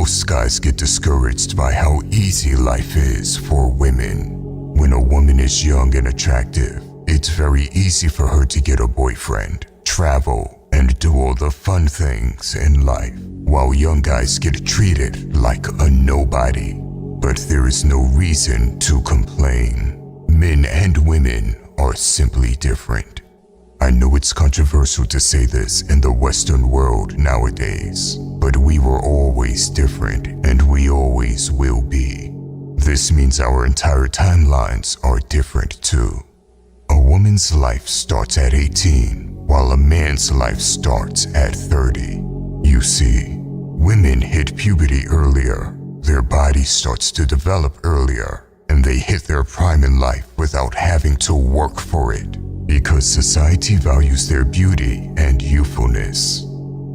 Most guys get discouraged by how easy life is for women. When a woman is young and attractive, it's very easy for her to get a boyfriend, travel, and do all the fun things in life, while young guys get treated like a nobody. But there is no reason to complain. Men and women are simply different. I know it's controversial to say this in the Western world nowadays, but we were always different and we always will be. This means our entire timelines are different too. A woman's life starts at 18, while a man's life starts at 30. You see, women hit puberty earlier, their body starts to develop earlier, and they hit their prime in life without having to work for it, because society values their beauty and youthfulness.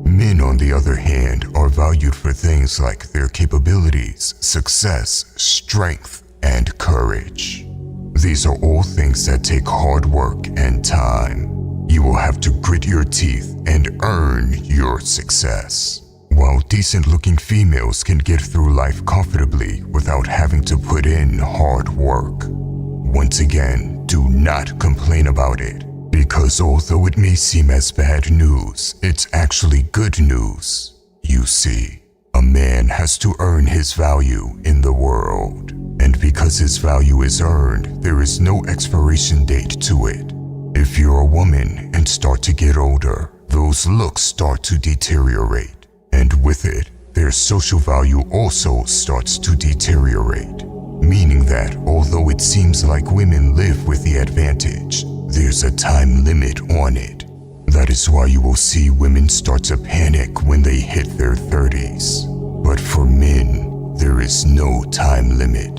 Men, on the other hand, are valued for things like their capabilities, success, strength, and courage. These are all things that take hard work and time. You will have to grit your teeth and earn your success. While decent-looking females can get through life comfortably without having to put in hard work. Once again, do not complain about it, because although it may seem as bad news, it's actually good news. You see, a man has to earn his value in the world, and because his value is earned, there is no expiration date to it. If you're a woman and start to get older, those looks start to deteriorate, and with it, their social value also starts to deteriorate. Meaning that although it seems like women live with the advantage, there's a time limit on it. That is why you will see women start to panic when they hit their 30s. But for men, there is no time limit.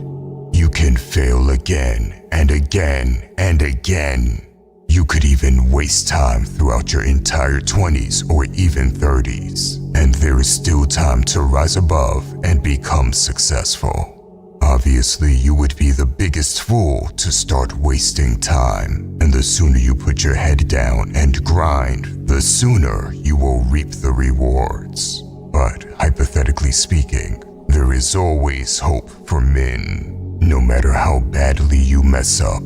You can fail again and again and again. You could even waste time throughout your entire 20s or even 30s, and there is still time to rise above and become successful. Obviously, you would be the biggest fool to start wasting time, and the sooner you put your head down and grind, the sooner you will reap the rewards. But hypothetically speaking, there is always hope for men, no matter how badly you mess up.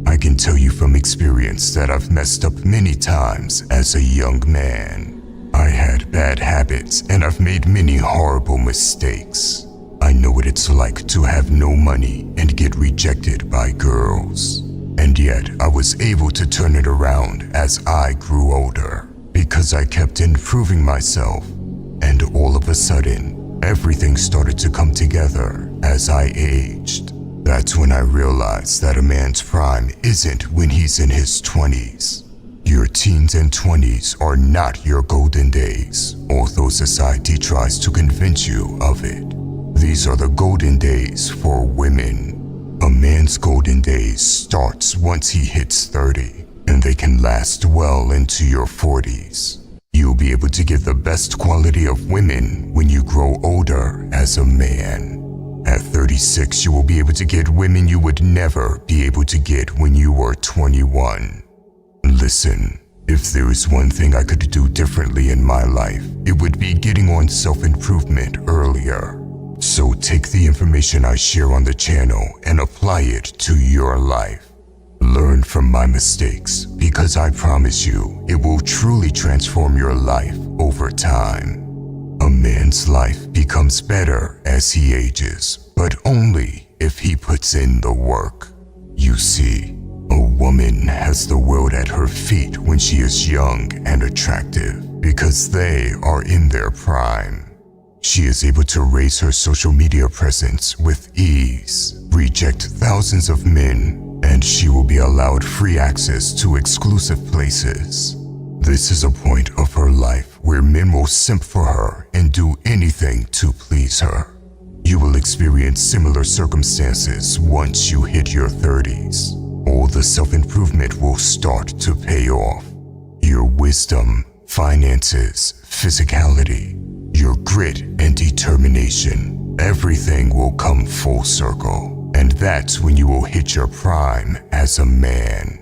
I can tell you from experience that I've messed up many times as a young man. I had bad habits and I've made many horrible mistakes. I know what it's like to have no money and get rejected by girls. And yet I was able to turn it around as I grew older, because I kept improving myself. And all of a sudden, everything started to come together as I aged. That's when I realized that a man's prime isn't when he's in his 20s. Your teens and 20s are not your golden days, although society tries to convince you of it. These are the golden days for women. A man's golden days starts once he hits 30, and they can last well into your 40s. You'll be able to get the best quality of women when you grow older as a man. At 36, you will be able to get women you would never be able to get when you were 21. Listen, if there is one thing I could do differently in my life, it would be getting on self-improvement earlier. So take the information I share on the channel and apply it to your life. Learn from my mistakes, because I promise you, it will truly transform your life over time. A man's life becomes better as he ages, but only if he puts in the work. You see, a woman has the world at her feet when she is young and attractive, because they are in their prime. She is able to raise her social media presence with ease, reject thousands of men, and she will be allowed free access to exclusive places. This is a point of her life where men will simp for her and do anything to please her. You will experience similar circumstances once you hit your 30s. All the self-improvement will start to pay off. Your wisdom, finances, physicality, your grit and determination, everything will come full circle. And that's when you will hit your prime as a man.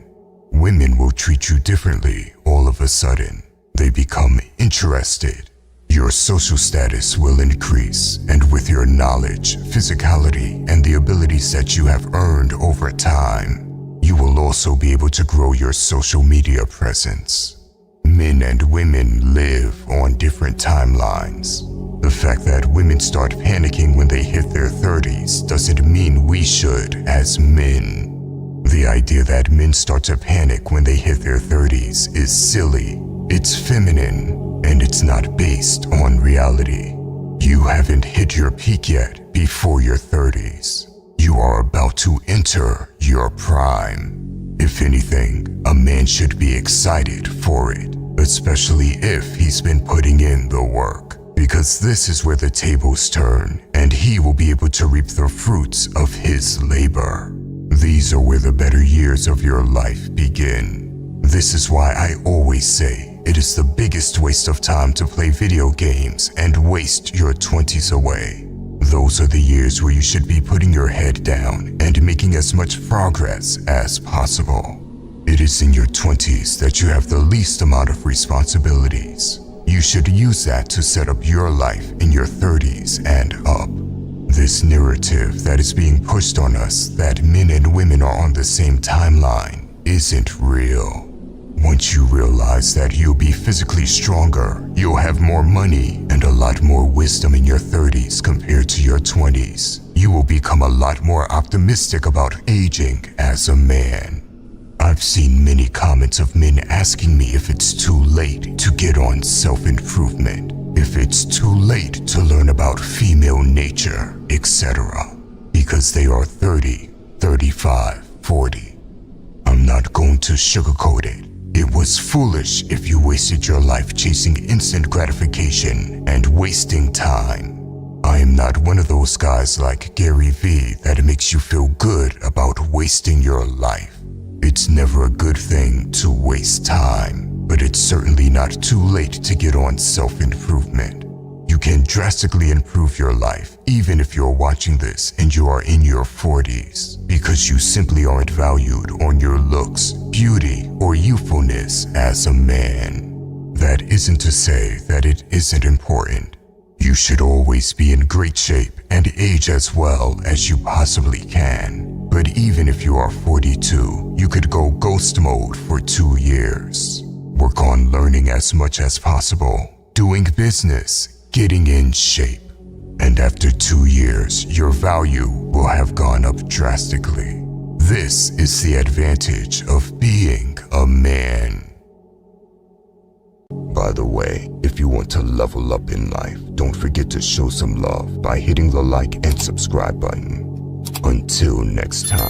Women will treat you differently all of a sudden. They become interested. Your social status will increase, and with your knowledge, physicality, and the abilities that you have earned over time, you will also be able to grow your social media presence. Men and women live on different timelines. The fact that women start panicking when they hit their 30s doesn't mean we should as men. The idea that men start to panic when they hit their 30s is silly. It's feminine, and it's not based on reality. You haven't hit your peak yet before your 30s. You are about to enter your prime. If anything, a man should be excited for it, especially if he's been putting in the work, because this is where the tables turn, and he will be able to reap the fruits of his labor. These are where the better years of your life begin. This is why I always say it is the biggest waste of time to play video games and waste your 20s away. Those are the years where you should be putting your head down and making as much progress as possible. It is in your 20s that you have the least amount of responsibilities. You should use that to set up your life in your 30s and up. This narrative that is being pushed on us that men and women are on the same timeline isn't real. Once you realize that you'll be physically stronger, you'll have more money and a lot more wisdom in your 30s compared to your 20s, you will become a lot more optimistic about aging as a man. I've seen many comments of men asking me if it's too late to get on self-improvement, if it's too late to learn about female nature, etc. Because they are 30, 35, 40. I'm not going to sugarcoat it. It was foolish if you wasted your life chasing instant gratification and wasting time. I am not one of those guys like Gary Vee that makes you feel good about wasting your life. It's never a good thing to waste time, but it's certainly not too late to get on self-improvement. You can drastically improve your life even if you're watching this and you are in your 40s, because you simply aren't valued on your looks, beauty, or youthfulness as a man. That isn't to say that it isn't important. You should always be in great shape and age as well as you possibly can. But even if you are 42, you could go ghost mode for 2 years. Work on learning as much as possible, doing business, getting in shape. And after 2 years, your value will have gone up drastically. This is the advantage of being a man. By the way, if you want to level up in life, don't forget to show some love by hitting the like and subscribe button. Until next time.